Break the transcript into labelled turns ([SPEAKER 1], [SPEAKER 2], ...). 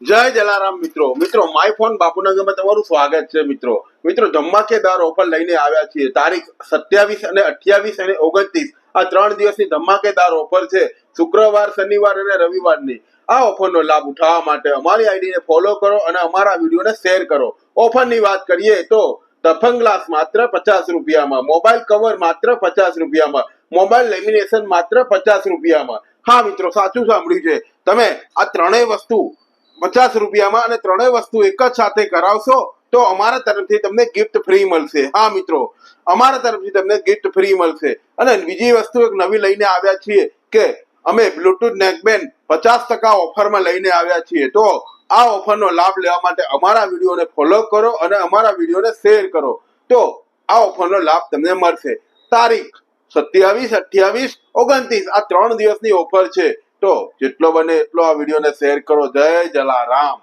[SPEAKER 1] જય જલારામ મિત્રો my phone બાપુનગરમાં તમારું સ્વાગત છે મિત્રો ધમાકેદાર ઓફર લઈને આવ્યા છીએ। તારીખ 27 અને 28 અને 29 આ 3 દિવસની ધમાકેદાર ઓફર છે। શુક્રવાર, શનિવાર અને રવિવારની। આ ઓફરનો લાભ ઉઠાવવા માટે અમારી આઈડીને ફોલો કરો અને અમારા વિડીયોને શેર કરો। ઓફરની વાત કરીએ તો તફંગ ગ્લાસ માત્ર 50 રૂપિયામાં, મોબાઈલ કવર માત્ર 50 રૂપિયામાં, મોબાઈલ લેમિનેશન માત્ર 50 રૂપિયામાં। હા મિત્રો, સાચું સાંભળ્યું છે તમે। આ ત્રણેય વસ્તુ 50 રૂપિયામાં અને ત્રણેય વસ્તુ એક જ સાથે કરાવશો તો અમારા તરફથી તમને ગિફ્ટ ફ્રી મળશે। હા મિત્રો, અમારા તરફથી તમને ગિફ્ટ ફ્રી મળશે। અને બીજી વસ્તુ એક નવી લઈને આવ્યા છીએ કે અમે બ્લૂટૂથ નેકબેન્ડ 50% ઓફરમાં લઈને આવ્યા છીએ। તો આ ઓફરનો લાભ લેવા માટે અમારા વિડીયોને ફોલો કરો અને અમારા વિડીયોને શેર કરો તો આ ઓફરનો લાભ તમને મળશે। તારીખ 27, 28, 29 આ 3 દિવસની ઓફર છે। તો જેટલો બને એટલો આ વિડીયોને શેર કરો। જય જલારામ।